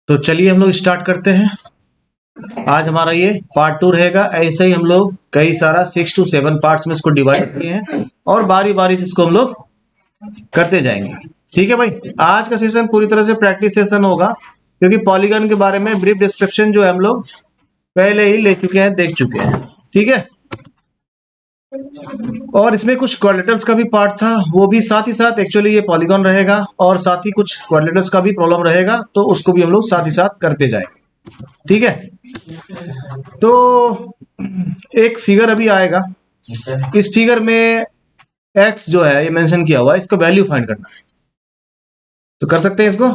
तो चलिए हम लोग स्टार्ट करते हैं। आज हमारा ये पार्ट 2 रहेगा। ऐसे ही हम लोग कई सारा 6 to 7 पार्ट्स में इसको डिवाइड किए हैं और बारी बारी से इसको हम लोग करते जाएंगे। ठीक है भाई, आज का सेशन पूरी तरह से प्रैक्टिस सेशन होगा क्योंकि पॉलीगन के बारे में ब्रीफ डिस्क्रिप्शन जो है हम लोग पहले ही ले चुके हैं, देख चुके हैं। ठीक है, और इसमें कुछ क्वाड्रेटर्स का भी पार्ट था, वो भी साथ ही साथ एक्चुअली ये पॉलीगन रहेगा और साथ ही कुछ क्वाड्रेटर्स का भी प्रॉब्लम रहेगा, तो उसको भी हम लोग साथ ही साथ करते जाएंगे। ठीक है, तो एक फिगर अभी आएगा। इस फिगर में x जो है ये मेंशन किया हुआ है, इसका वैल्यू फाइंड करना है। तो कर सकते हैं इसको।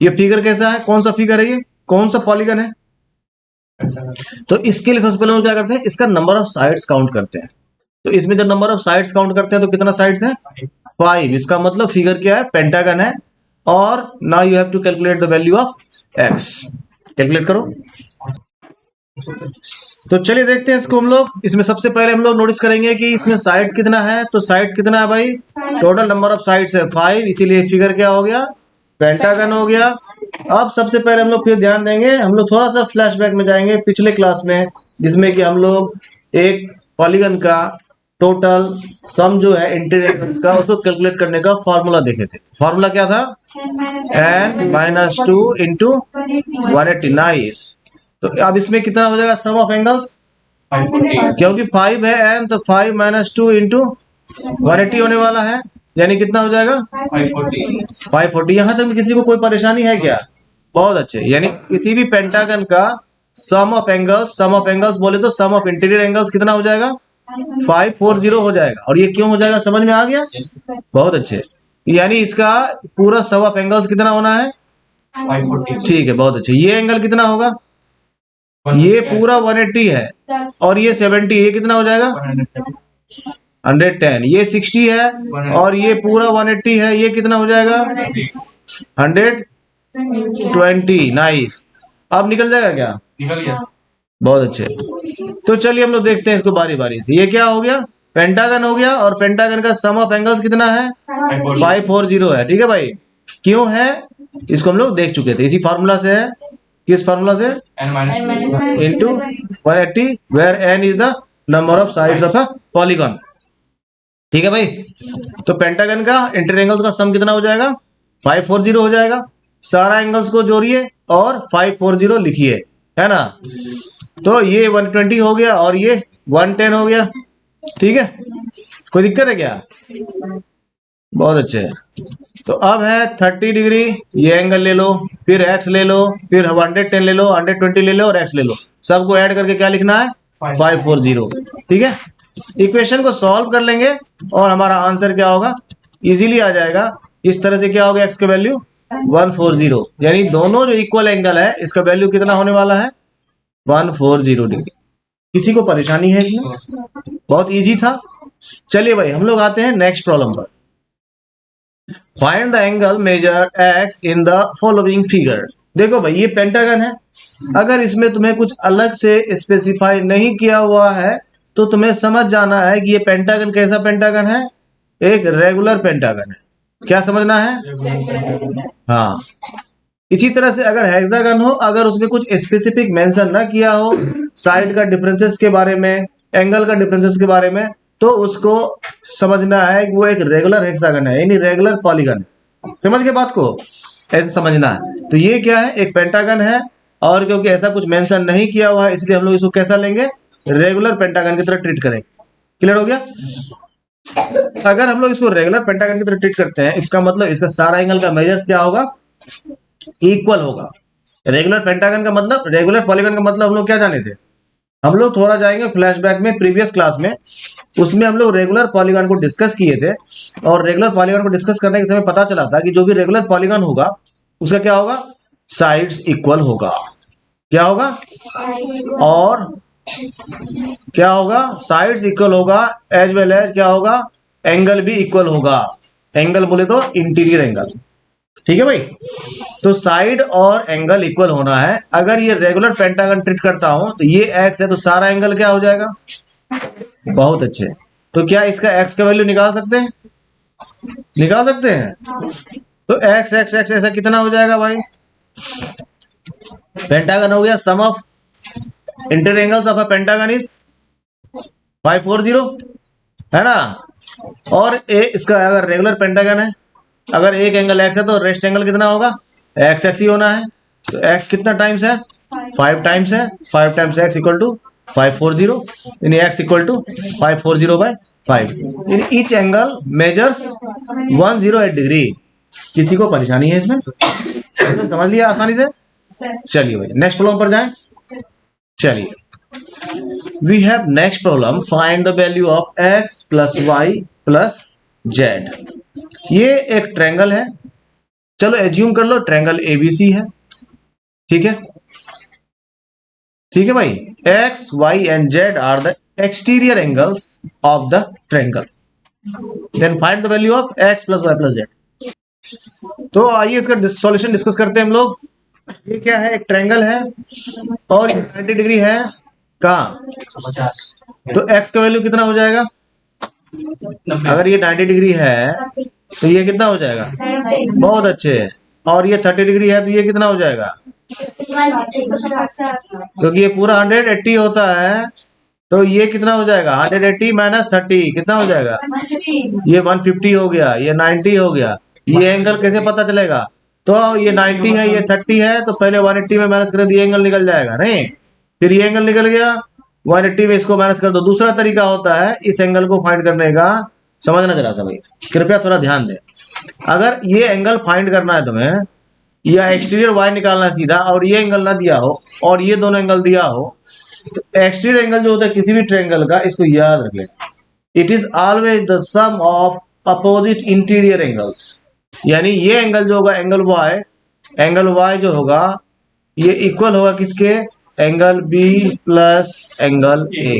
ये फिगर कैसा है, कौन सा फिगर है, ये कौन सा पॉलीगन है? तो इसके लिए सबसे पहले हम क्या करते हैं, इसका नंबर ऑफ साइड्स काउंट करते हैं। तो इसमें जब नंबर ऑफ साइड्स काउंट करते हैं तो कितना साइड्स है? 5। इसका मतलब फिगर क्या है? पेंटागन है। और now you have to calculate the value of x। Calculate करो। तो चलिए देखते हैं इसको हम लोग। इसमें सबसे पहले हम लोग नोटिस करेंगे कि इसमें साइड्स कितना है। तो साइड्स कितना है भाई? टोटल नंबर ऑफ साइड्स है 5, इसीलिए फिगर क्या हो गया? पेंटागन हो गया। अब सबसे पहले हम लोग फिर ध्यान देंगे, हम लोग थोड़ा सा फ्लैशबैक में जाएंगे पिछले क्लास में, जिसमें कि हम लोग एक पॉलीगन का टोटल सम जो है इंटीरियर का, उसको कैलकुलेट करने का फॉर्मूला देखे थे। फॉर्मूला क्या था? n-2 into 180। नाइस। तो अब इसमें कितना हो जाएगा सम ऑफ एंगल्स? क्योंकि 5 है n, तो 5 माइनस 2 इंटू 180 होने वाला है, यानी कितना हो जाएगा? 540। यहां तक किसी को कोई परेशानी है क्या? बहुत अच्छे। यानी किसी भी पेंटागन का सम ऑफ एंगल्स बोले तो सम ऑफ इंटीरियर एंगल्स कितना हो जाएगा? 540 हो जाएगा। और ये क्यों हो जाएगा, समझ में आ गया? बहुत अच्छे। यानी इसका पूरा सम ऑफ एंगल्स कितना होना है? 540। ठीक है, बहुत अच्छे। ये एंगल कितना होगा? ये पूरा 180 है और ये 70, ये कितना हो जाएगा? 110। ये 60 है और ये पूरा 180 है, ये कितना हो जाएगा? 120। नाइस। अब निकल जाएगा क्या? निकल गया। बहुत अच्छे। तो चलिए हम लोग देखते हैं इसको बारी बारी से। ये क्या हो गया? पेंटागन हो गया, और पेंटागन का सम ऑफ एंगल्स कितना है? 540 है। ठीक है भाई, क्यों है इसको हम लोग देख चुके थे, इसी फार्मूला से है। किस फार्मूला से? Into 180, where n is the number of sides of a polygon. ठीक है भाई, तो पेंटागन का इंटर एंगल्स का सम कितना हो जाएगा? 540 हो जाएगा। सारा एंगल्स को जोड़िए और 540 लिखिए, है ना? तो ये 120 हो गया और ये 110 हो गया। ठीक है, कोई दिक्कत है क्या? बहुत अच्छे है। तो अब है 30 डिग्री, ये एंगल ले लो, फिर x ले लो, फिर 110 ले लो, 120 ले लो और x ले लो। सबको ऐड करके क्या लिखना है? 540। ठीक है, इक्वेशन को सॉल्व कर लेंगे और हमारा आंसर क्या होगा? इजीली आ जाएगा। इस तरह से क्या होगा? x का वैल्यू 140, यानी दोनों जो इक्वल एंगल है इसका वैल्यू कितना होने वाला है? 140 डिग्री। किसी को परेशानी है इसमें? बहुत इजी था। चलिए भाई हम लोग आते हैं नेक्स्ट प्रॉब्लम पर। Find the angle measure x in the following figure. देखो भाई, ये पेंटागन है। अगर इसमें तुम्हें कुछ अलग से स्पेसिफाई नहीं किया हुआ है तो तुम्हें समझ जाना है कि ये पेंटागन कैसा पेंटागन है? एक रेगुलर पेंटागन है। क्या समझना है? हाँ, इसी तरह से अगर हेक्सागन हो, अगर उसमें कुछ स्पेसिफिक मेंशन ना किया हो साइड का डिफरेंसेस के बारे में, एंगल का डिफरेंसेस के बारे में, तो उसको समझना है कि वो एक रेगुलर हेक्सागन है, यानी रेगुलर पॉलीगन है। समझ के बात को? ऐसे समझना है। तो ये क्या है? एक पेंटागन है, और क्योंकि ऐसा कुछ मेंशन नहीं किया हुआ है इसलिए हम लोग इसको कैसा लेंगे? रेगुलर पेंटागन की तरह ट्रीट करेंगे। क्लियर हो गया? अगर हम लोग इसको रेगुलर पेंटागन की तरह ट्रीट करते हैं, इसका मतलब इसका सारा एंगल का मेजर क्या होगा? इक्वल होगा। रेगुलर पेंटागन का मतलब, रेगुलर पॉलीगन का मतलब हम लोग क्या जाने थे? हम लोग थोड़ा जाएंगे फ्लैशबैक में प्रीवियस क्लास में, उसमें हम लोग रेगुलर पॉलीगन को डिस्कस किए थे। और रेगुलर पॉलीगन को डिस्कस करने के समय पता चला था कि जो भी रेगुलर पॉलीगन होगा उसका क्या होगा? साइड्स इक्वल होगा। क्या होगा? और क्या होगा? साइड्स इक्वल होगा, एज वेल एज क्या होगा? एंगल भी इक्वल होगा। एंगल बोले तो इंटीरियर एंगल। ठीक है भाई, तो साइड और एंगल इक्वल होना है। अगर ये रेगुलर पेंटागन ट्रीट करता हूं तो ये x है, तो सारा एंगल क्या हो जाएगा? बहुत अच्छे। तो क्या इसका x का वैल्यू निकाल सकते हैं? निकाल सकते हैं। तो x x x ऐसा कितना हो जाएगा भाई? पेंटागन हो गया, sum of interior angles of a pentagon is 540, है ना। और इसका अगर रेगुलर पेंटागन है, अगर एक एंगल एक्स है तो रेस्ट एंगल कितना होगा, एक्स एक्स ही होना है। तो एक्स कितना टाइम्स है, 5 टाइम्स है, 5 टाइम्स एक्स इक्वल टू 540, यानी x equal to 540/5। In each angle measures 108 degree. किसी को परेशानी है इसमें, समझ लिया आसानी से। चलिए भाई नेक्स्ट प्रॉब्लम पर जाएं। चलिए we have next problem, find the value of x plus y plus z. ये एक ट्रायंगल है, चलो एज्यूम कर लो ट्रायंगल एबीसी है, ठीक है। ठीक है भाई, x y and z are the exterior angles of the triangle, then find the value of x plus y plus z. तो आइए इसका सॉल्यूशन डिस्कस करते हैं हम लोग। ये क्या है, एक ट्रायंगल है और 90 डिग्री है कहाँ, 150। तो एक्स का वैल्यू कितना हो जाएगा, अगर ये 90 डिग्री है तो ये कितना हो जाएगा, बहुत अच्छे। और ये 30 डिग्री है तो ये कितना हो जाएगा, क्योंकि ये पूरा 180 होता है, तो ये कितना हो जाएगा 180 माइनस 30 कितना हो जाएगा, ये 150 हो गया, ये 90 हो गया। ये एंगल कैसे पता चलेगा, तो ये 90 है ये 30 है, तो पहले 180 में माइनस कर दो, ये एंगल निकल जाएगा नहीं, फिर ये एंगल निकल गया, 180 में इसको माइनस कर दो। दूसरा तरीका होता है इस एंगल को फाइंड करने का, समझना जरा सा भाई, कृपया थोड़ा ध्यान दें। अगर ये एंगल फाइंड करना है तुम्हें, या एक्सटीरियर वाई निकालना है सीधा, और ये एंगल ना दिया हो और ये दोनों एंगल दिया हो, तो एक्सटीरियर एंगल जो होता है किसी भी ट्रायंगल का, इसको याद रख लें, it is always the sum of opposite interior angles. यानी ये एंगल जो होगा एंगल वाई जो होगा ये इक्वल होगा किसके, angle B plus angle A,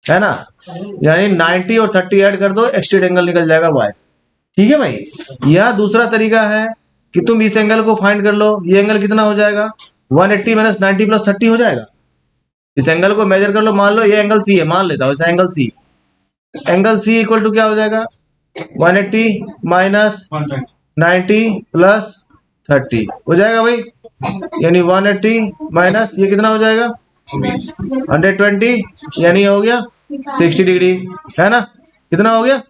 है ना। यानी 90 और 30 ऐड कर दो, एक्सटीरियर एंगल निकल जाएगा वाई, ठीक है भाई। यह दूसरा तरीका है कि तुम इस एंगल को फाइंड कर लो, ये एंगल कितना हो जाएगा, 180 माइनस 90 प्लस 30 हो जाएगा। इस एंगल को मेजर कर लो, मान लो ये एंगल सी है, मान लेता हूं इस एंगल सी इक्वल टू क्या हो जाएगा, 180 माइनस 90 प्लस 30 हो जाएगा भाई, यानी 180 माइनस ये कितना हो जाएगा 120, यानी हो गया 60 डिग्री, है ना। कितना हो गया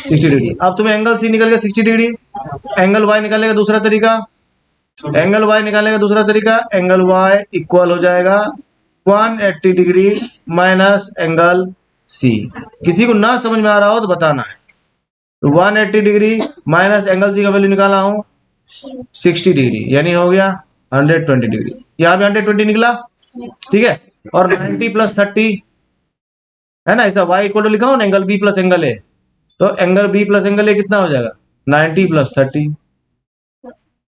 60 डिग्री। अब तुम्हें एंगल सी निकल गया 60 डिग्री, एंगल वाई निकालने का दूसरा तरीका, एंगल वाई इक्वल हो जाएगा 180 डिग्री माइनस एंगल सी। किसी को ना समझ में आ रहा हो तो बताना है। 180 डिग्री माइनस एंगल सी का वैल्यू निकाला हूं 60 डिग्री, यानी हो गया 120 डिग्री। यहाँ पे 120 निकला, ठीक है। और 90 प्लस 30 है ना, इसका y इक्वल टू लिखा हो ना angle B plus angle A, तो angle B plus angle A कितना हो जाएगा 90 प्लस 30।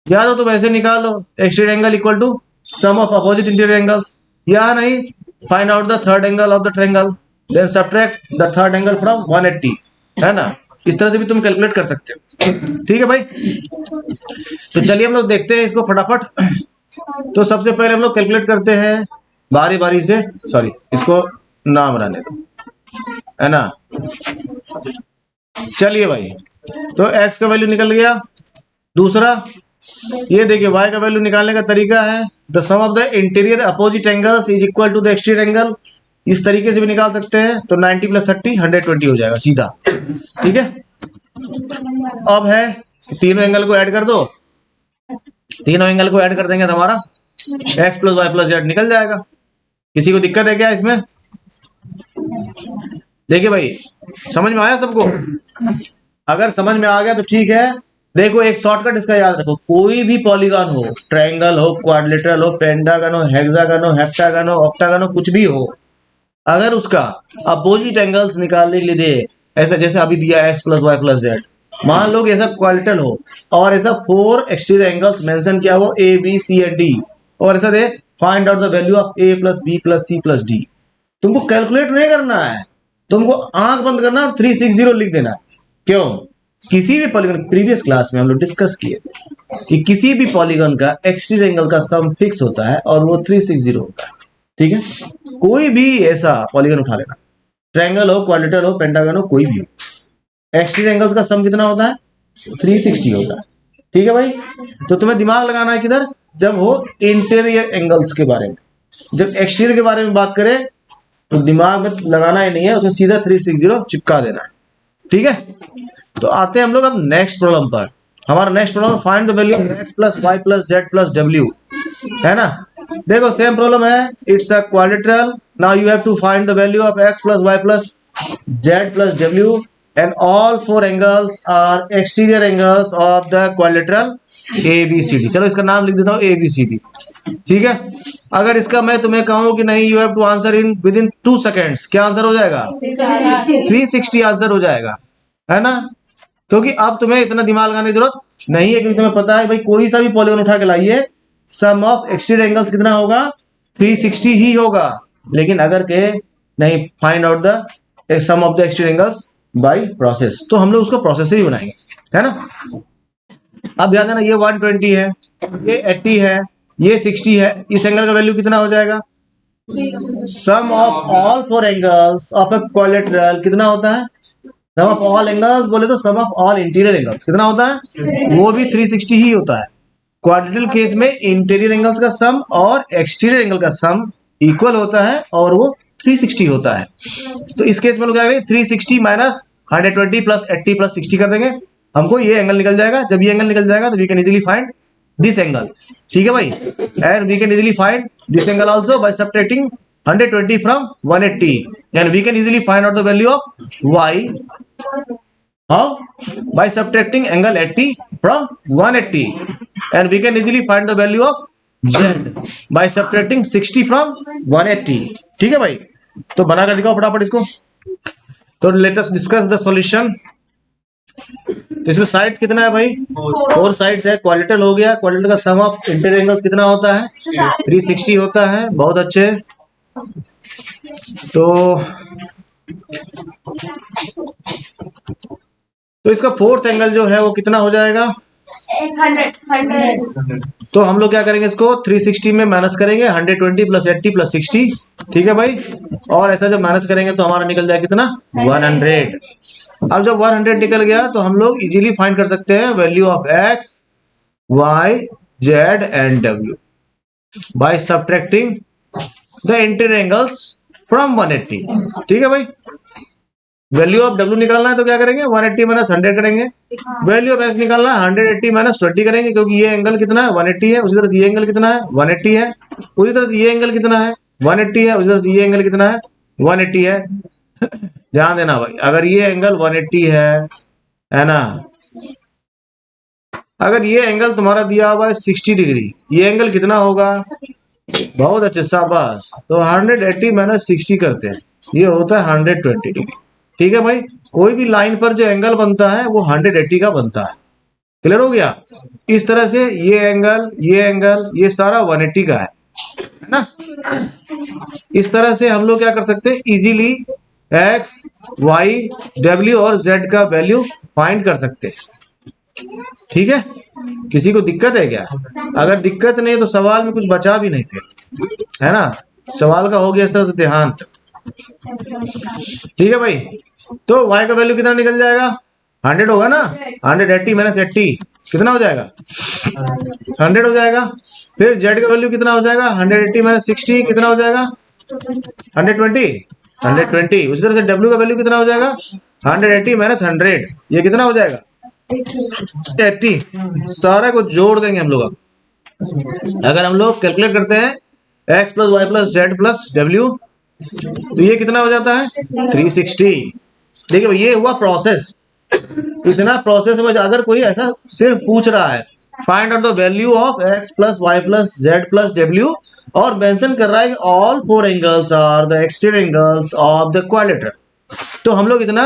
या तो तुम ऐसे निकाल लो, exterior angle equal to sum of opposite interior angles, या नहीं find out the third angle of the triangle, then subtract the third angle from 180, है ना। इस तरह से भी तुम कैलकुलेट कर सकते हो, ठीक है भाई। तो चलिए हम लोग देखते हैं इसको फटाफट। तो सबसे पहले हम लोग कैलकुलेट करते हैं बारी बारी से, सॉरी इसको नाम रहने दो, है ना। चलिए भाई, तो x का वैल्यू निकल गया। दूसरा ये देखिए y का वैल्यू निकालने का तरीका है, the sum of the interior opposite angles is equal to the exterior angle. इस तरीके से भी निकाल सकते हैं, तो 90 प्लस 30 120 हो जाएगा सीधा, ठीक है। अब है तीनों एंगल को ऐड कर दो, तीनों एंगल को ऐड कर देंगे तो हमारा x plus y plus z निकल जाएगा। किसी को दिक्कत है क्या इसमें? देखिए भाई समझ में आया सबको? अगर समझ में आ गया तो ठीक है। देखो एक शॉर्टकट इसका याद रखो, कोई भी पॉलीगॉन हो, ट्रायंगल हो, क्वाड्रिलेटरल हो, पेंटागन हो, हेक्सागन हो, हेप्टागन हो, ऑक्टागन हो, कुछ भी हो, अगर उसका अपोजिट एंगल्स निकालने के लिए दे, ऐसा जैसे अभी दिया x plus y plus z, मान लो कि ऐसा क्वाड्रिलेटरल हो और ऐसा 4 एक्सटीरियर एंगल्स मेंशन किया हो a b c and d, और ऐसा they find out the value of a plus b plus c plus d। तुमको कैलकुलेट नहीं करना है, तुमको आंख बंद करना और 360 लिख देना। क्यों? किसी भी पॉलीगॉन, प्रीवियस क्लास में हम लोग डिस्कस किए कि किसी भी पॉलीगॉन का एक्सटीरियर एंगल का सम फिक्स होता है और वो 360 होता है, ठीक है। कोई भी ऐसा पॉलीगॉन उठा लेना, ट्रायंगल हो, क्वाड्रिलेटरल हो, पेंटागन हो, कोई भी हो, एक्सटीरियर एंगल्स का सम कितना होता है 360 होता है, ठीक है भाई। तो तुम्हें दिमाग लगाना है किधर, जब हो इंटीरियर एंगल्स के बारे में। जब एक्सटीरियर के बारे में बात करें तो दिमाग में लगाना ही नहीं है, उसे सीधा 360 चिपका देना है। ठीक है, तो आते हैं हम लोग अब नेक्स्ट प्रॉब्लम पर। हमारा next problem, find the value of x plus y plus z plus डब्ल्यू, है ना। देखो सेम प्रॉब्लम है, it's a quadrilateral. Now you have to find the value of x plus y plus z plus डब्ल्यू and all four angles are exterior angles of the quadrilateral ABCD। चलो इसका नाम लिख देता हूँ ABCD। ठीक है, अगर इसका मैं तुम्हें कहूं कि नहीं, you have to answer in within 2 seconds, क्या आंसर हो जाएगा? 360 आंसर हो जाएगा, है ना। क्योंकि अब तुम्हें इतना दिमाग लगाने की जरूरत नहीं है, क्योंकि तुम्हें पता है भाई कोई सा भी पॉलीगॉन उठा के लाइए, सम ऑफ एक्सटीरियर एंगल्स कितना होगा? 360 ही होगा। लेकिन अगर के नहीं, find out the sum of the exterior angles by process, तो हम लोग उसको प्रोसेस से ही बनाएंगे, है ना। अब ध्यान देना, ये 120 है, ये 80 है, ये 60 है, इस एंगल का वैल्यू कितना हो जाएगा? Sum of all four angles of a quadrilateral कितना होता है? सम ऑफ ऑल एंगल्स बोले तो sum of all interior angles कितना होता है? वो भी 360 ही होता है। क्वाड्रिलेटरल केस में इंटीरियर एंगल्स का सम और एक्सटीरियर एंगल का सम इक्वल होता है और वो 360 होता है। तो इस केस में लोग क्या करेंगे, 360 माइनस 120 प्लस 80 प्लस 60 कर देंगे, हमको ये एंगल निकल जाएगा। जब ये एंगल निकल जाएगा तो we can easily find this angle. ठीक है भाई, and we can easily find this angle also by subtracting 120 from 180 and we can easily find out the value of y by subtracting angle 80 from 180 and we can easily find the value of z by subtracting 60 from 180। ठीक है भाई, तो बना कर दिखाओ फटाफट इसको। तो late us discuss the solution. तो इसमें साइड्स कितना है भाई? 4 साइड्स है। क्वाड्रिलेटरल हो गया, क्वाड्रिलेटरल का सम ऑफ इंटीरियर एंगल्स कितना होता है? 360 होता है। बहुत अच्छे। तो इसका फोर्थ एंगल जो है वो कितना हो जाएगा? 100। तो हम लोग क्या करेंगे, इसको 360 में माइनस करेंगे, 120 प्लस 80 प्लस 60। ठीक है भाई, और ऐसा जब माइनस करेंगे तो हमारा निकल जाएगा कितना? 100। अब जब 100 निकल गया तो हम लोग इजीली फाइंड कर सकते हैं value of x, y, z and w by subtracting the interior angles from 180। ठीक है भाई, वैल्यू ऑफ w निकालना है तो क्या करेंगे? 180 माइनस 100 करेंगे। वैल्यू ऑफ x निकालना है, 180 माइनस 20 करेंगे, क्योंकि ये एंगल कितना है? 180 है। उसी तरह से ये एंगल कितना है? 180 है। उसी तरह से ये एंगल कितना है? 180 है। उसी तरह से ये एंगल कितना है? 180 है। ध्यान देना भाई, अगर ये एंगल 180 है ना, अगर ये एंगल तुम्हारा दिया हुआ है 60 डिग्री, ये एंगल कितना होगा? बहुत अच्छे, शाबाश। तो 180 माइनस 60 करते हैं, ये होता है 120 डिग्री। ठीक है भाई, कोई भी लाइन पर जो एंगल बनता है वो 180 का बनता है। क्लियर हो गया? इस तरह से ये एंगल ये सारा 180 का है ना। इस तरह से हम लोग क्या कर सकते हैं, इजीली x, y, w और z का वैल्यू फाइंड कर सकते हैं। ठीक है, किसी को दिक्कत है क्या? अगर दिक्कत नहीं है तो सवाल में कुछ बचा भी नहीं थे, है ना। सवाल का हो गया इस तरह से देहांत। ठीक है भाई, तो y का वैल्यू कितना निकल जाएगा? 100 होगा ना। 180 माइनस 80 कितना हो जाएगा? 100 हो जाएगा। फिर z का वैल्यू कितना हो जाएगा? 180 माइनस 60 कितना हो जाएगा? 120। उसी तरह से w का वैल्यू कितना हो जाएगा? 180 माइनस 100, ये कितना हो जाएगा? 80। सारे को जोड़ देंगे हम लोग। अब अगर हम लोग कैलकुलेट करते हैं x plus y plus z plus डब्ल्यू, तो ये कितना हो जाता है? 360। देखिए भाई, ये हुआ प्रोसेस। इतना प्रोसेस में अगर कोई ऐसा सिर्फ पूछ रहा है find out the value of x plus y plus z plus डब्ल्यू और मेंशन कर रहा है all four angles are the exterior angles of the quadrilateral, तो हम लोग इतना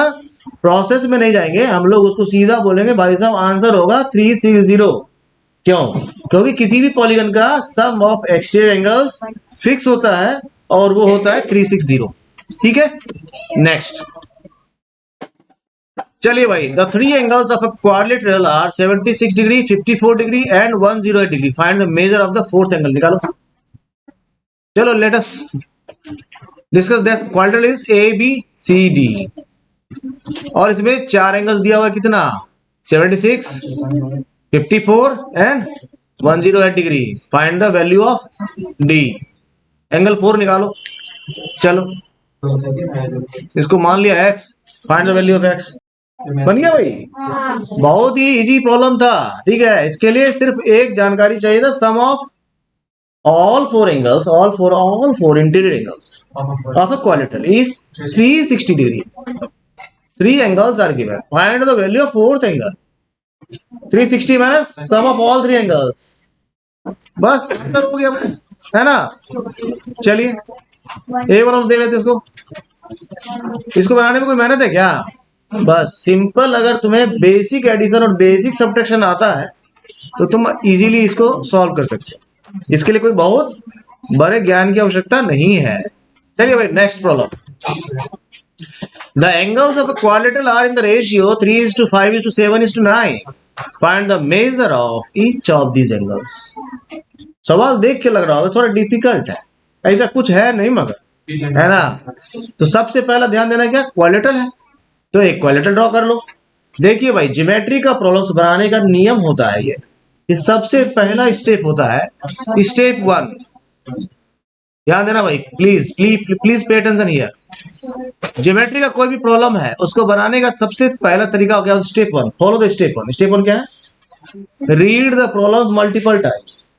प्रोसेस में नहीं जाएंगे, हम लोग उसको सीधा बोलेंगे भाई साहब आंसर होगा 360। क्यों? क्योंकि किसी भी पॉलीगन का सम ऑफ एक्सटीरियर एंगल्स फिक्स होता है और वो होता है 360। ठीक है, नेक्स्ट चलिए भाई, the three angles of a quadrilateral are 76 degree, 54 degree and 108 degree. Find the measure of the fourth angle. निकालो। चलो let us discuss that quadrilateral is ABCD और इसमें 4 एंगल्स दिया हुआ है, कितना? 76, 54 and 108 degree. Find the value of D. Angle 4 निकालो। चलो इसको मान लिया x, find the value of x। बन गया भाई। बहुत ही इजी प्रॉब्लम था। ठीक है, इसके लिए सिर्फ एक जानकारी चाहिए था, सम of all four angles, all four interior angles of a quadrilateral is 360 degree. Three angles are given. Find the value of fourth angle. 360 minus sum of all three angles. बस आंसर हो गया है ना। चलिए एक बार हम देख लेते इसको। इसको बनाने में कोई मेहनत है क्या? बस सिंपल, अगर तुम्हें बेसिक एडिशन और बेसिक सब्ट्रैक्शन आता है तो तुम इजीली इसको सॉल्व कर सकते हो। इसके लिए कोई बहुत बड़े ज्ञान की आवश्यकता नहीं है। चलिए भाई next problem. The angles of a quadrilateral are in the ratio 3:5:7:9. Find the measure of each of these angles. सवाल देख के लग रहा होगा थोड़ा डिफिकल्ट है, ऐसा कुछ है नहीं मगर, है ना। तो सबसे पहला ध्यान देना क्या, क्वाड्रिलेटरल है तो एक क्वाड्रिलेटरल ड्रॉ कर लो। देखिए भाई, ज्योमेट्री का प्रॉब्लम्स बनाने का नियम होता है ये सबसे पहला स्टेप होता है स्टेप 1। ध्यान देना भाई, please please please pay attention here. Geometry का कोई भी प्रॉब्लम है उसको बनाने का सबसे पहला तरीका हो गया step 1। Follow the step 1। Step 1 क्या है? Read the problems multiple times.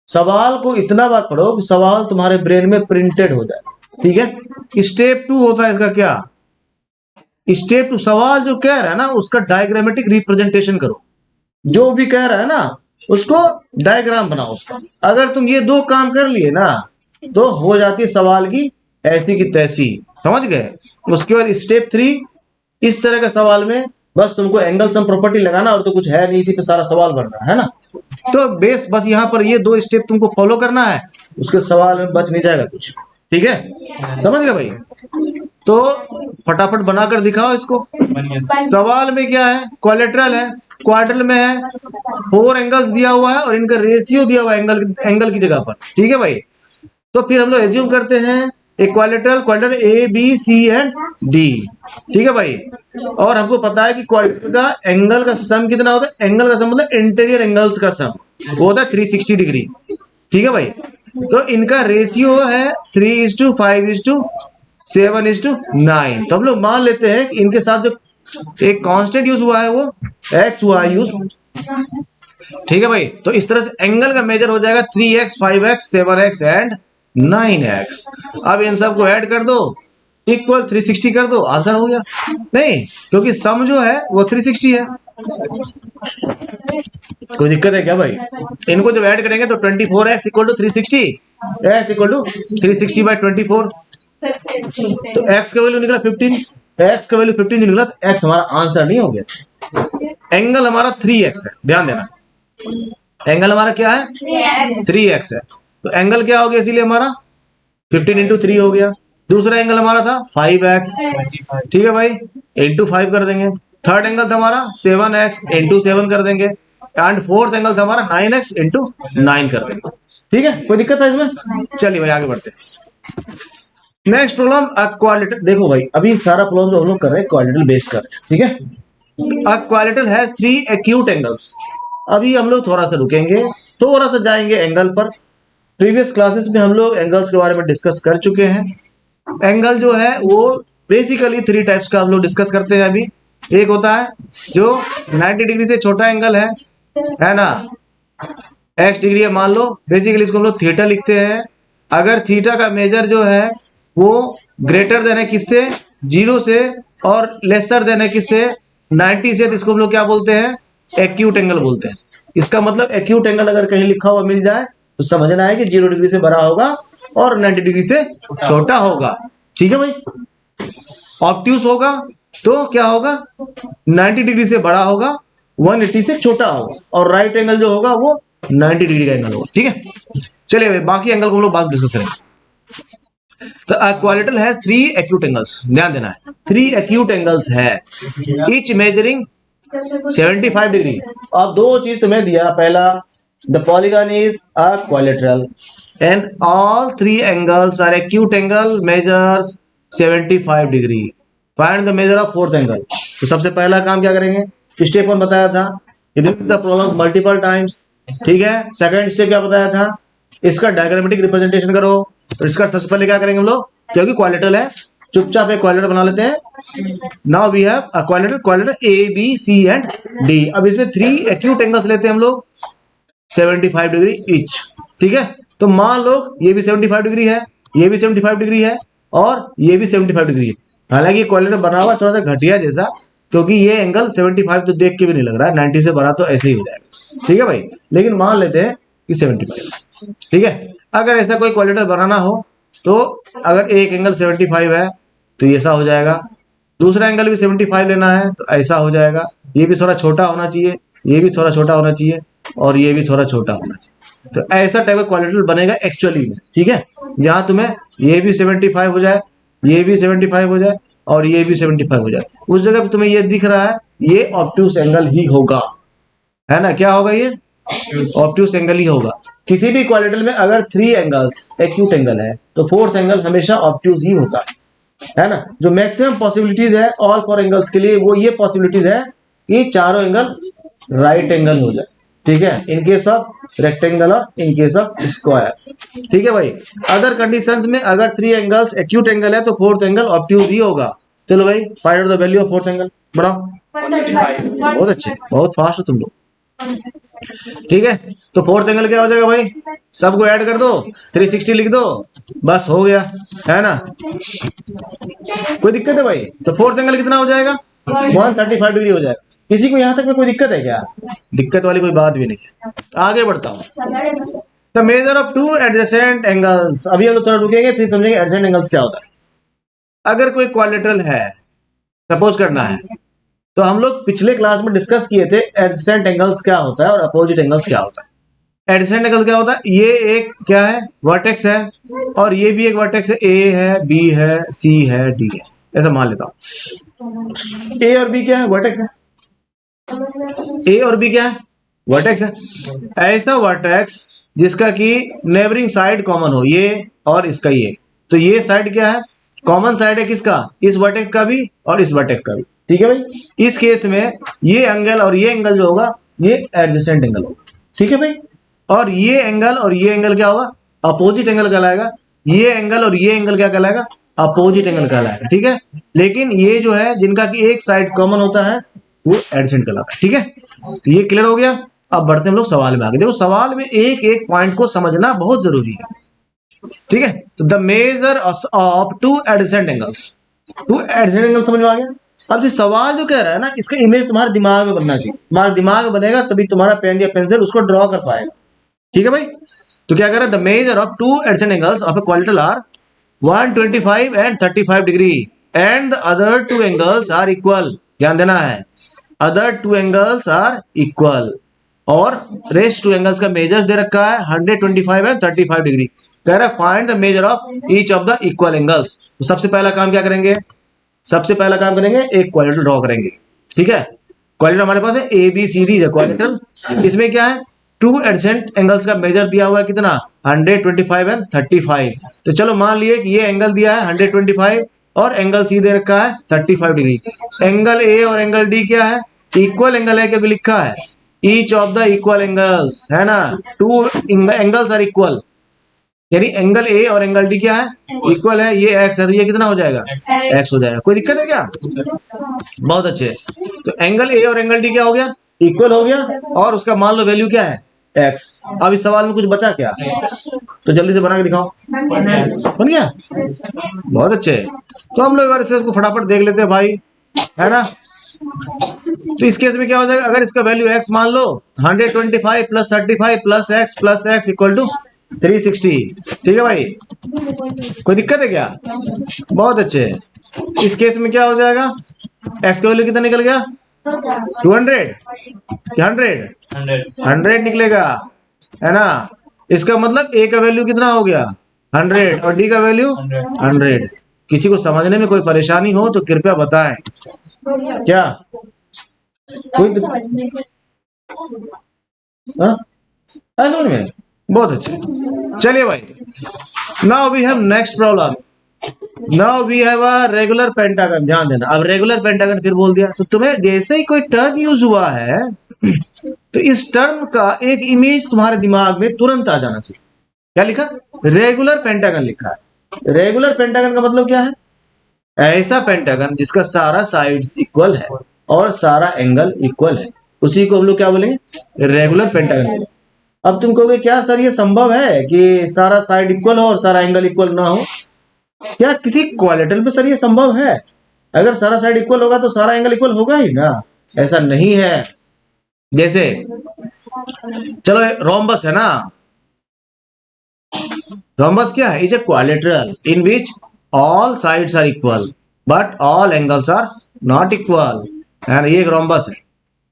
सवाल को इतना बार पढ़ो कि सवाल तुम्हारे ब्रेन में प्रिंटेड हो जाए। ठीक है। स्टेप 2 होता है इसका क्या? स्टेप 2 सवाल जो कह रहा है ना उसका डायग्रामेटिक रिप्रेजेंटेशन करो। जो भी कह रहा है ना उसको डायग्राम बनाओ उसका। अगर तुम ये दो काम कर लिए ना तो हो जाती है सवाल की ऐसी की तैसी, समझ गए। उसके बाद स्टेप 3, इस तरह का सवाल में बस तुमको एंगल सम प्रॉपर्टी लगाना और तो कुछ है नहीं, इसी पे सारा सवाल बनना है ना। तो बेस बस यहाँ पर ये दो स्टेप तुमको फॉलो करना है, उसके सवाल में बच नहीं जाएगा कुछ। ठीक है, समझ गए भाई। तो फटाफट बनाकर दिखाओ इसको। सवाल में क्या है? क्वाड्रिलेटरल है, क्वाड्रिल में है, 4 एंगल्स दिया हुआ है और इनका रेशियो दिया हुआ है एंगल की जगह पर। ठीक है भाई। तो फिर हम लोग एज्यूम करते हैं एक quadrilateral A B C and D. ठीक है भाई। और हमको पता है कि क्वाड्रिलेटरल का एंगल का सम कितना होता है? एंगल का सम मतलब इंटीरियर एंगल्स का सम, वो होता है 360 डिग्री। ठीक है भाई। तो इनका रेशियो है 3:5:7:9। तो हम लोग मान लेते हैं कि इनके साथ जो एक कांस्टेंट यूज हुआ है वो एक्स हुआ यूज। ठीक है भाई। तो इस तरह से एंगल का मेजर हो जाएगा 3x 5x 7x and 9x। अब इन सबको ऐड कर दो, इक्वल 360 कर दो, आंसर हो गया। नहीं, क्योंकि सम जो है वो 360 है। कोई दिक्कत है क्या भाई? इनको जब ऐड करेंगे तो 24x equal to 360, x equal to 360/24। तो x का वैल्यू निकला 15, x का वैल्यू 15 जो निकला, x हमारा आंसर नहीं हो गया। एंगल हमारा 3x है, ध्यान देना। एंगल हमारा क्या है? 3x है। तो एंगल क्या हो गया? इसीलिए हमारा 15 × 3 हो गया। दूसरा एंगल हमारा था 5x। ठीक है भाई, इंटू 5 कर देंगे। थर्ड एंगल था हमारा 7x इंटू 7 कर देंगे। एंड फोर्थ एंगल था हमारा 9x इंटू 9 कर देंगे। ठीक है, कोई दिक्कत है इसमें? चलिए भाई आगे बढ़ते हैं। Next problem quadrilateral. देखो भाई, अभी सारा प्रॉब्लम जो हम लोग कर रहे हैं क्वाड्रिलेटरल बेस्ड कर रहे हैं। ठीक है। Quadrilateral has 3 acute angles. अभी हम लोग थोड़ा सा रुकेंगे, थोड़ा सा जाएंगे एंगल पर। प्रीवियस क्लासेस में हम लोग एंगल्स के बारे में डिस्कस कर चुके हैं। एंगल जो है वो बेसिकली 3 टाइप्स का हम लोग डिस्कस करते हैं अभी। एक होता है जो 90 डिग्री से छोटा एंगल है ना, x डिग्री है मान लो। बेसिकली इसको हम लोग थीटा लिखते हैं। अगर थीटा का मेजर जो है वो ग्रेटर देन है किससे? 0 से, और लेसर देन है किससे? 90 से। तो इसको हम लोग क्या बोलते हैं? एक्यूट एंगल बोलते हैं। इसका मतलब एक्यूट एंगल अगर कहीं लिखा हुआ मिल जाए तो समझना है कि 0 डिग्री से बड़ा होगा और 90 डिग्री से छोटा होगा। ठीक है भाई। ऑब्ट्यूस होगा तो क्या होगा? 90 डिग्री से बड़ा होगा, 180 से छोटा होगा, और राइट एंगल जो होगा वो 90 डिग्री का एंगल होगा। ठीक है। चलिए भाई, बाकी एंगल को हम लोग बाद डिस्कस करेंगे। तो क्वाड्रिलेटरल हैज 3 एक्यूट एंगल्स। ध्यान देना है, 3 एक्यूट एंगल्स है, ईच मेजरिंग 75 डिग्री। अब दो चीज तुम्हें दिया। पहला, the polygon is a quadrilateral and all 3 angles are acute angle measures 75 degree. Find the measure of fourth angle. तो सबसे पहला काम क्या करेंगे? स्टेप 1 बताया था, read the problem multiple times ठीक है, सेकंड स्टेप क्या बताया था, इसका डायग्रामेटिक रिप्रेजेंटेशन करो। तो इसका सबसे पहले क्या करेंगे हम लोग, क्योंकि क्वाड्रिलेटरल है, चुपचाप एक क्वाड्रिलेटरल बना लेते हैं। Now we have a quadrilateral A B C and D. अब इसमें 3 एक्यूट एंगल्स लेते हैं हम लोग 75 डिग्री ईच। ठीक है, तो मान लो ये भी 75 डिग्री है, ये भी 75 डिग्री है और ये भी 75 डिग्री है। हालांकि क्वाड्रिलेटरल बना हुआ थोड़ा सा घटिया जैसा, क्योंकि ये एंगल 75 तो देख के भी नहीं लग रहा है, 90 से बड़ा तो ऐसे ही हो जाएगा। ठीक है भाई, लेकिन मान लेते हैं कि 75। ठीक है, अगर ऐसा कोई क्वाड्रिलेटरल बनाना हो तो अगर एक एंगल 75 है तो ऐसा हो जाएगा, दूसरा एंगल भी 75 लेना है तो ऐसा हो जाएगा, ये भी थोड़ा छोटा होना चाहिए, ये भी थोड़ा छोटा होना चाहिए और ये भी थोड़ा छोटा होना चाहिए। तो ऐसा टाइप का क्वाड्रिलेटरल बनेगा एक्चुअली में। ठीक है, जहां तुम्हें ये भी 75 हो जाए, ये भी 75 हो जाए और ये भी 75 हो जाए, उस जगह पे तुम्हें ये दिख रहा है ये ऑब्ट्यूस एंगल ही होगा, है ना। क्या होगा, ये ऑब्ट्यूस एंगल ही होगा। किसी भी क्वाड्रिलेटरल में अगर 3 एंगल्स एक्यूट एंगल है तो फोर्थ एंगल हमेशा ऑब्ट्यूस ही होता है ना। जो मैक्सिमम पॉसिबिलिटीज है ऑल 4 एंगल्स के लिए वो ये पॉसिबिलिटीज है कि चारों एंगल राइट एंगल हो जाए। ठीक है, इन केस ऑफ रेक्टेंगल और इन केस ऑफ स्क्वायर। ठीक है भाई, अदर कंडीशंस में अगर 3 एंगल्स एक्यूट एंगल है तो फोर्थ एंगल ऑब्ट्यूस ही होगा। चलो भाई, find out the value of fourth angle. बढ़ाओ, बहुत अच्छे, बहुत फास्ट हो तुम लोग। ठीक है, तो फोर्थ एंगल क्या हो जाएगा भाई, सबको ऐड कर दो, 360 लिख दो, बस हो गया, है ना। कोई दिक्कत है भाई, तो फोर्थ एंगल कितना हो जाएगा, 135 डिग्री हो जाएगा। किसी को यहां तक में कोई दिक्कत है क्या, दिक्कत वाली कोई बात भी नहीं। आगे बढ़ता हूं, the measure of 2 adjacent angles. अभी हम लोग थोड़ा रुकेंगे फिर समझेंगे एडजेसेंट एंगल्स क्या होता है। अगर कोई क्वाड्रिलेटरल है, सपोज करना है, तो हम लोग पिछले क्लास में डिस्कस किए थे एडजेसेंट एंगल्स क्या होता है और अपोजिट एंगल्स क्या होता है। एडजेसेंट एंगल क्या होता है, ये एक क्या है, वर्टेक्स है और ये भी एक वर्टेक्स है, ए है, बी है, सी है, डी है, ऐसा मान लेता हूं। ए और बी क्या है, वर्टेक्स है। ए और बी क्या है, वर्टेक्स है। ऐसा वर्टेक्स जिसका कि नेबरिंग साइड कॉमन हो, ये और इसका ये, तो ये साइड क्या है, कॉमन साइड है किसका, इस वर्टेक्स का भी और इस वर्टेक्स का भी। ठीक है भाई, इस केस में ये एंगल और ये एंगल जो होगा ये एडजेसेंट एंगल होगा। ठीक है भाई, और ये एंगल क्या होगा, अपोजिट एंगल कहलाएगा। ये एंगल और ये एंगल क्या कहलाएगा, अपोजिट एंगल कहलाएगा। ठीक है, लेकिन ये जो है जिनका कि एक साइड कॉमन होता है वो एडजेसेंट कहलाता है। ठीक है, तो ये क्लियर हो गया। अब बढ़ते हैं हम लोग सवाल में आगे। देखो सवाल में एक एक पॉइंट को समझना बहुत जरूरी है। ठीक है, तो the measure of 2 adjacent angles, 2 adjacent angle समझ में आ गया। अब जो सवाल जो कह रहा है ना, इसका इमेज तुम्हारे दिमाग में बनना चाहिए, तुम्हारा दिमाग बनेगा तभी तुम्हारा पेन या पेंसिल उसको ड्रॉ कर पाएगा। ठीक है भाई, तो क्या कह रहा है, the measure of 2 adjacent angles of a quadrilateral are 125 and 35 degree and the other 2 angles are equal. ध्यान देना है, अदर 2 एंगल्स आर इक्वल और रेस्ट 2 एंगल्स का मेजर्स दे रखा है 125 एंड 35 डिग्री। कह रहा है find the measure of each of the equal angles. तो सबसे पहला काम क्या करेंगे, सबसे पहला काम करेंगे एक क्वाड्रिलेटरल ड्रॉ करेंगे। ठीक है, क्वाड्रिलेटरल हमारे पास है ए बी सी डी है क्वाड्रिलेटरल। इसमें क्या है, 2 एडजेसेंट एंगल्स का मेजर दिया हुआ है कितना, 125 एंड 35। तो चलो मान लिए कि ये एंगल दिया है 125 और एंगल सी दे रखा है 35 डिग्री। एंगल ए और एंगल डी क्या है, इक्वल एंगल है क्योंकि लिखा है each of the equal angles, है ना। 2 एंगल्स आर इक्वल, यानी एंगल ए और एंगल डी क्या है, इक्वल है। ये एक्स है तो ये कितना हो जाएगा, एक्स हो जाएगा। कोई दिक्कत है क्या, बहुत अच्छे। तो एंगल ए और एंगल डी क्या हो गया, इक्वल हो गया और उसका मान लो वैल्यू क्या है, एक्स। अब इस सवाल में कुछ बचा क्या, तो जल्दी से बना के दिखाओ। बन गया, बहुत अच्छे। तो हम लोग इसको फटाफट देख लेते हैं भाई, है ना। तो इस केस में क्या हो जाएगा, अगर इसका वैल्यू x मान लो 125 plus 35 plus x equal to 360। ठीक है भाई, कोई दिक्कत है क्या, बहुत अच्छे। इस केस में क्या हो जाएगा, x का वैल्यू कितना निकल गया, 200 क्या 100 निकलेगा, है ना। इसका मतलब a का वैल्यू कितना हो गया 100 और d का वैल्यू 100। किसी को समझने में कोई परेशानी हो तो कृपया बताएं। क्या कोई समझ में, बहुत अच्छे। चलिए भाई, now we have next problem. Now we have a regular pentagon. ध्यान देना, अब रेगुलर पेंटागन फिर बोल दिया तो तुम्हें जैसे ही कोई टर्म यूज हुआ है तो इस टर्म का एक इमेज तुम्हारे दिमाग में तुरंत आ जाना चाहिए। क्या लिखा? रेगुलर पेंटागन लिखा है। रेगुलर पेंटागन का मतलब क्या है? ऐसा पेंटागन जिसका सारा साइड्स इक्वल है और सारा एंगल इक्वल है, उसी को हम लोग क्या बोलेंगे? रेगुलर पेंटागन बोलेंगे। अब तुम कहोगे क्या सर ये संभव है कि सारा साइड इक्वल हो और सारा एंगल इक्वल ना हो? क्या किसी क्वाड्रिलेटरल पे सर ये संभव है? अगर सारा साइड इक्वल होगा तो सारा एंगल इक्वल होगा ही ना, ऐसा नहीं है। जैसे चलो रोम्बस है ना, रोम्बस क्या है? Is a quadrilateral in which all sides are equal but all angles are not equal, है ना? ये एक रोम्बस है,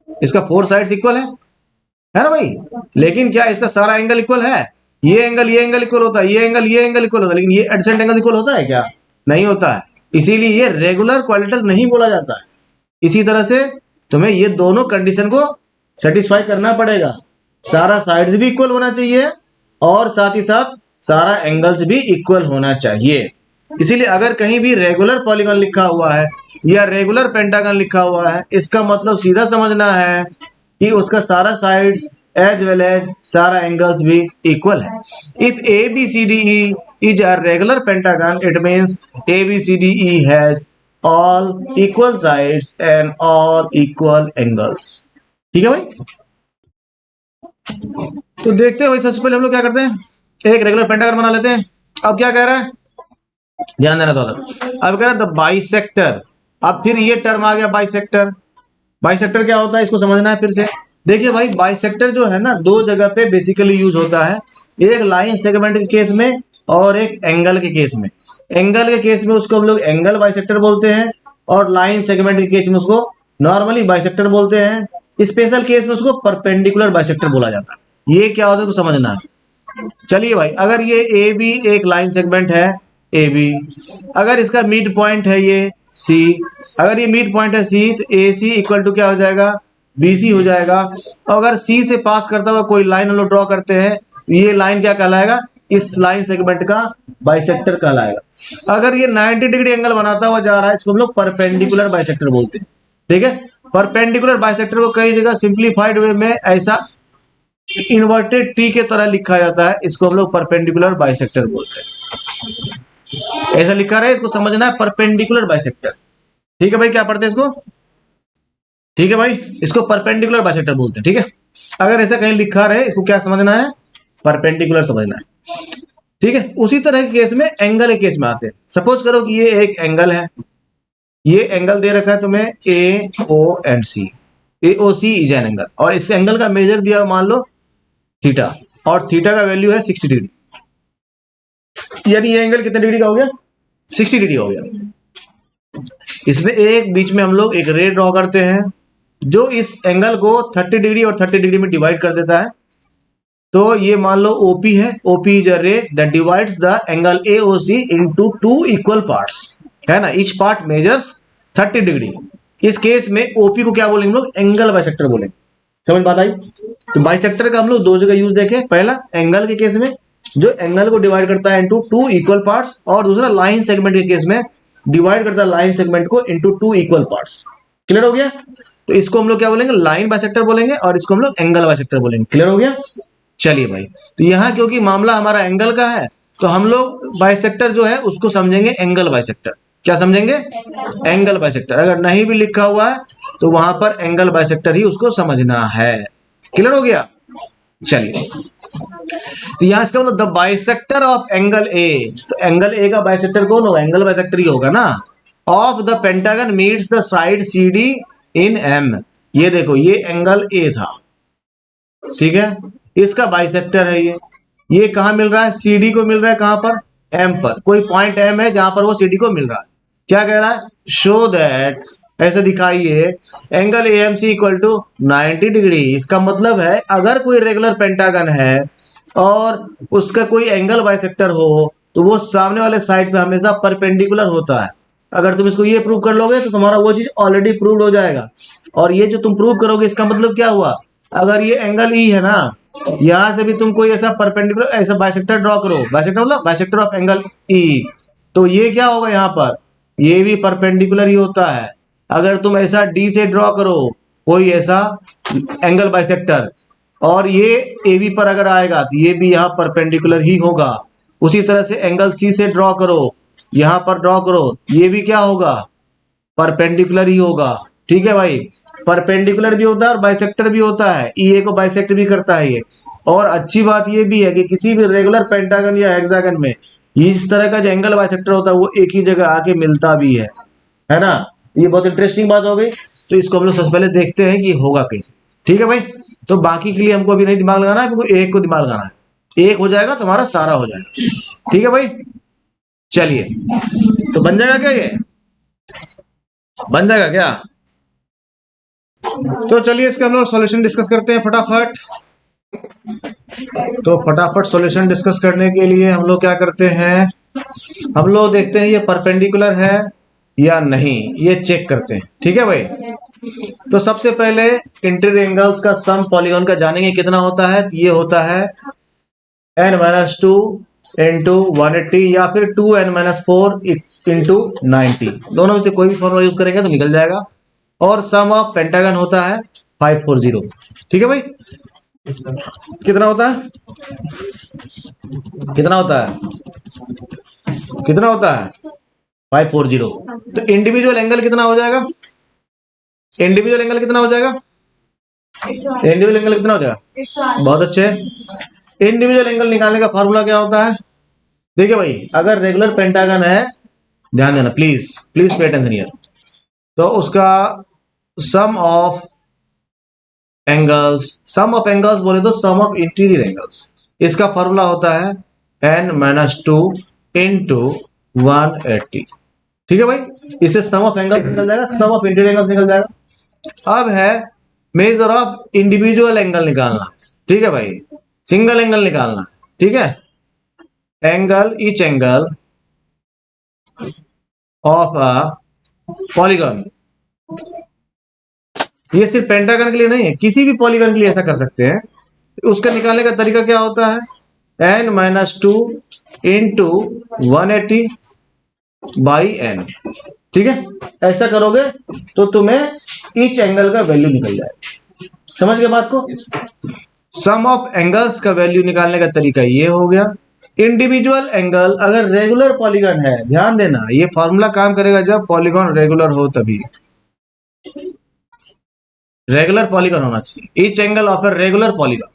इसका 4 साइड्स इक्वल है ना भाई, लेकिन क्या इसका सारा एंगल इक्वल है? ये एंगल इक्वल होता है, ये एंगल इक्वल होता है, लेकिन ये एडजेसेंट एंगल इक्वल होता है क्या? नहीं होता है, इसीलिए ये रेगुलर क्वाड्रिलेटरल नहीं बोला जाता है। इसी तरह से तुम्हें ये दोनों कंडीशन को सेटिस्फाई करना पड़ेगा, सारा साइड्स भी इक्वल होना चाहिए और साथ ही साथ सारा एंगल्स भी इक्वल होना चाहिए। इसीलिए अगर कहीं भी रेगुलर पॉलीगॉन लिखा हुआ है या रेगुलर पेंटागन लिखा हुआ है, इसका मतलब सीधा समझना है कि उसका सारा साइड्स एज वेल एज सारा एंगल्स भी इक्वल है। If ABCDE is a regular pentagon, it means ABCDE has all equal sides and all equal angles. ठीक है भाई? तो देखते हैं भाई, सबसे पहले हम लोग क्या करते हैं, एक रेगुलर पेंटागन बना लेते हैं। अब क्या कह रहा है, ध्यान देना थोड़ा। अब कह रहा है द बाइसेक्टर। अब फिर ये टर्म आ गया बाइसेक्टर। बाइसेक्टर क्या होता है इसको समझना है फिर से। देखिए भाई, बाइसेक्टर जो है ना, दो जगह पे बेसिकली यूज होता है, एक लाइन सेगमेंट के केस में और एक एंगल के केस में। एंगल के केस में उसको हम लोग एंगल बाइसेक्टर बोलते हैं और लाइन सेगमेंट के केस में उसको नॉर्मली बाइसेक्टर बोलते हैं। स्पेशल केस में उसको परपेंडिकुलर बाइसेक्टर बोला जाता है। ये क्या होता है तो समझना है। चलिए भाई, अगर ये ए बी एक लाइन सेगमेंट है ए बी, अगर इसका मिड पॉइंट है ये सी, अगर ये मिड पॉइंट है सी, तो ए सी इक्वल टू क्या हो जाएगा? बी सी हो जाएगा। और अगर सी से पास करता हुआ कोई लाइन हम लोग ड्रॉ करते हैं, ये लाइन क्या कहलाएगा? इस लाइन सेगमेंट का बाइसेक्टर कहलाएगा। अगर ये 90 डिग्री एंगल बनाता हुआ जा रहा है, इसको हम लोग परपेंडिकुलर बाइसेक्टर बोलते हैं। ठीक है? परपेंडिकुलर बाइसेक्टर को कई जगह सिंप्लीफाइड वे में ऐसा इन्वर्टेड टी के तरह लिखा जाता है, इसको हम लोग परपेंडिकुलर बाइसेक्टर बोलते हैं। ऐसा लिखा रहा है, इसको समझना है, परपेंडिकुलर बाइसेक्टर। ठीक है भाई, क्या पढ़ते हैं इसको? ठीक है भाई, इसको परपेंडिकुलर बाइसेक्टर बोलते हैं। ठीक है? अगर ऐसा कहीं लिखा रहे, इसको क्या समझना है? परपेंडिकुलर समझना है। ठीक है? उसी तरह के केस में एंगल के केस में आते हैं। सपोज करो कि ये एक एंगल है, ये एंगल दे रखा है तुम्हें AO and C। AOC is an angle और इस एंगल का मेजर दिया मान लो थीटा, और थीटा का वैल्यू है 60 डिग्री। यानी ये एंगल कितने डिग्री का हो गया? 60 डिग्री हो गया। इसमें एक बीच में हम लोग एक रे ड्रॉ करते हैं जो इस एंगल को 30 डिग्री और 30 डिग्री में डिवाइड कर देता है। तो ये मान लो OP है, OP इज अ रे that divides the angle AOC into 2 equal parts, है ना? Each part measures 30 degree. इस केस में OP को क्या बोलेंगे हम लोग? एंगल बाइसेक्टर बोलेंगे। समझ बात आई? तो बाइसेक्टर का हम लोग दो जगह यूज देखें, पहला एंगल के केस में जो एंगल को डिवाइड करता है इनटू 2 इक्वल पार्ट्स, और दूसरा लाइन सेगमेंट के केस में डिवाइड करता है लाइन सेगमेंट को इनटू 2 इक्वल पार्ट्स। क्लियर हो गया? तो इसको हम लोग क्या बोलेंगे? लाइन बाइसेक्टर बोलेंगे और इसको हम लोग एंगल बाइसेक्टर बोलेंगे। क्लियर हो गया? चलिए भाई, तो यहां क्योंकि मामला हमारा एंगल का है, तो हम लोग बाइसेक्टर जो है उसको समझेंगे एंगल बाइसेक्टर। क्या समझेंगे? Angle bisector. अगर नहीं भी लिखा हुआ है तो वहां पर एंगल बाइसेक्टर ही उसको समझना है। क्लियर हो गया? चलिए, तो यहां इसका मतलब the bisector of angle A. तो एंगल ए का बाइसेक्टर कौन होगा? एंगल बाइसेक्टर ही होगा ना। Of the pentagon meets the side CD in M। ये देखो, ये एंगल ए था, ठीक है? इसका बाइसेक्टर है ये कहां मिल रहा है? CD को मिल रहा है कहां पर? M पर। कोई पॉइंट M है जहां पर वो CD को मिल रहा है। क्या कह रहा है? शो दैट, ऐसे दिखाइए, angle AMC equal to 90 degree. इसका मतलब है अगर कोई रेगुलर पेंटागन है और उसका कोई एंगल बाइसेक्टर हो तो वो सामने वाले साइड पे हमेशा परपेंडिकुलर होता है। अगर तुम इसको ये प्रूव कर लोगे तो तुम्हारा वो चीज ऑलरेडी प्रूव हो जाएगा। और ये जो तुम प्रूव करोगे इसका मतलब क्या हुआ? अगर ये एंगल E है ना, यहां से भी तुम कोई ऐसा परपेंडिकुलर ऐसा बाइसेक्टर ड्रॉ करो, बाइसेक्टर मतलब बाइसेक्टर ऑफ एंगल E, तो ये क्या होगा? यहाँ पर ये भी परपेंडिकुलर ही होता है। अगर तुम ऐसा D से ड्रॉ करो कोई ऐसा एंगल बाइसेक्टर, और ये ए बी पर अगर आएगा तो ये भी यहाँ परपेंडिकुलर ही होगा। उसी तरह से एंगल सी से ड्रॉ करो, यहां पर ड्रॉ करो, ये भी क्या होगा, परपेंडिकुलर ही होगा। ठीक है भाई, परपेंडिकुलर भी होता है और बाइसेक्टर भी होता है, ए को बाइसेक्ट भी करता है ये। और अच्छी बात ये भी है कि किसी भी रेगुलर पेंटागन या हेक्सागन में इस तरह का जो एंगल बाइसेक्टर होता है वो एक ही जगह आके मिलता भी है ना। ये बहुत इंटरेस्टिंग बात हो गई। तो इसको हम लोग सबसे पहले देखते हैं कि होगा कैसे। ठीक है भाई, तो बाकी के लिए हमको अभी नहीं दिमाग लगाना है, हमको एक को दिमाग लगाना है। एक हो जाएगा तुम्हारा सारा हो जाएगा। ठीक है भाई, चलिए तो बन जाएगा क्या, ये बन जाएगा क्या? तो चलिए इसका हम लोग सॉल्यूशन डिस्कस करते हैं फटाफट। तो फटाफट सॉल्यूशन डिस्कस करने के लिए हम लोग क्या करते हैं, हम लोग देखते हैं ये परपेंडिकुलर है या नहीं, ये चेक करते हैं। ठीक है भाई, तो सबसे पहले इंटीरियर एंगल्स का सम पॉलीगॉन का जानेंगे कितना होता है। तो ये होता है n-2 इंटू 180 या फिर 2n-4 इंटू 90, दोनों में से कोई भी फॉर्मूला यूज करेंगे तो निकल जाएगा। और सम ऑफ पेंटागन होता है 540। ठीक है भाई, कितना होता है, कितना होता है, कितना होता है 540। तो इंडिविजुअल एंगल कितना हो जाएगा, इंडिविजुअल एंगल कितना हो जाएगा, इंडिविजुअल एंगल कितना हो जाएगा, बहुत अच्छे। इंडिविजुअल एंगल निकालने का फॉर्मूला क्या होता है, देखिए भाई, अगर रेगुलर पेंटागन है, ध्यान देना please, please pay attention here, तो उसका sum of angles, sum of angles बोले तो सम ऑफ इंटीरियर एंगल्स, इसका फॉर्मूला होता है n-2 इंटू 180। ठीक है भाई, इससे सम ऑफ एंगल्स निकल जाएगा, सम ऑफ इंटीरियर एंगल्स निकल जाएगा। अब है मेजर ऑफ इंडिविजुअल एंगल निकालना। ठीक है भाई, सिंगल एंगल निकालना। ठीक है, angle, each angle of a polygon, ये सिर्फ पेंटागन के लिए नहीं है, किसी भी पॉलीगन के लिए ऐसा कर सकते हैं। उसका निकालने का तरीका क्या होता है, n-2 इंटू 180 बाई n। ठीक है, ऐसा करोगे तो तुम्हें ईच एंगल का वैल्यू निकल जाएगा। समझ गए बात को, सम ऑफ एंगल्स का वैल्यू निकालने का तरीका ये हो गया। इंडिविजुअल एंगल अगर रेगुलर पॉलीगन है, ध्यान देना ये फॉर्मूला काम करेगा जब पॉलीगन रेगुलर हो, तभी रेगुलर पॉलीगन होना चाहिए, each angle of a regular polygon.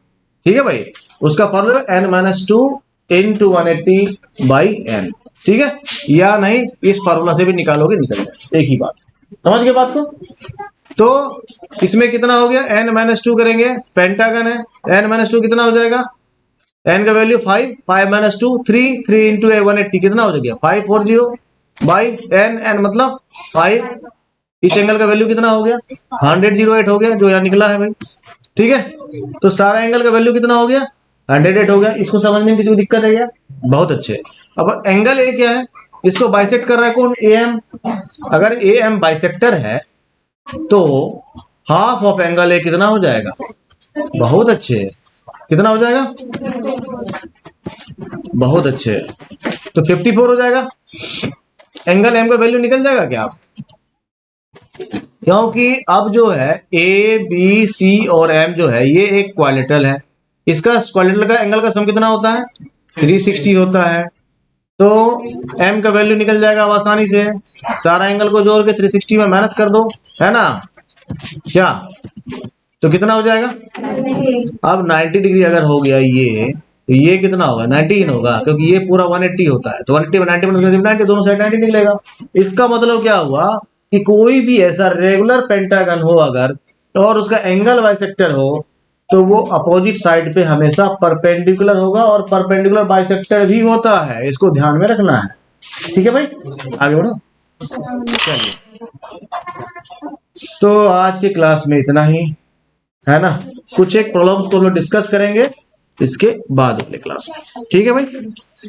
ठीक है भाई, उसका formula n-2 into 180 by n। ठीक है, या नहीं इस फॉर्मूला से भी निकालोगे निकल जाए, एक ही बात। समझ गए बात को। तो इसमें कितना हो गया, n-2 करेंगे, पेंटागन है, n-2 कितना हो जाएगा, n का वैल्यू 5, 5-2 3 इंटू 180 कितना हो जाएगा 540 बाई n मतलब 5। इस एंगल का वैल्यू कितना हो गया 108 हो गया, जो यहाँ निकला है भाई। ठीक है, तो सारा एंगल का वैल्यू कितना हो गया 108 हो गया। इसको समझने में किसी को दिक्कत है क्या, बहुत अच्छे। अब एंगल ए क्या है, इसको बाइसेक्ट कर रहा है कौन, ए एम। अगर ए एम बाइसेक्टर है तो हाफ ऑफ एंगल ए कितना हो जाएगा, बहुत अच्छे, कितना हो जाएगा, बहुत अच्छे, तो 54 हो जाएगा। एंगल एम का वैल्यू निकल जाएगा क्या आप, क्योंकि अब जो है ए बी सी और एम जो है ये एक क्वाड्रिलेटरल है, इसका क्वाड्रिलेटरल का एंगल का सम कितना होता है 360 होता है। तो एम का वैल्यू निकल जाएगा अब आसानी से, सारा एंगल को जोड़ के 360 में माइनस कर दो, है ना क्या, तो कितना हो जाएगा, अब 90 डिग्री अगर हो गया ये, तो ये कितना होगा 90 होगा, क्योंकि ये पूरा 180 होता है, तो 180 में 90 दोनों साइड 90 निकलेगा। इसका मतलब क्या हुआ कि कोई भी ऐसा रेगुलर पेंटागन हो अगर और उसका एंगल बाइसेक्टर हो तो वो अपोजिट साइड पे हमेशा परपेंडिकुलर होगा, और परपेंडिकुलर बाइसेक्टर भी होता है, इसको ध्यान में रखना है। ठीक है भाई, आगे बढ़ो। चलिए, तो आज के क्लास में इतना ही, है ना। कुछ एक प्रॉब्लम्स को हम लोग डिस्कस करेंगे इसके बाद अगले क्लास में। ठीक है भाई।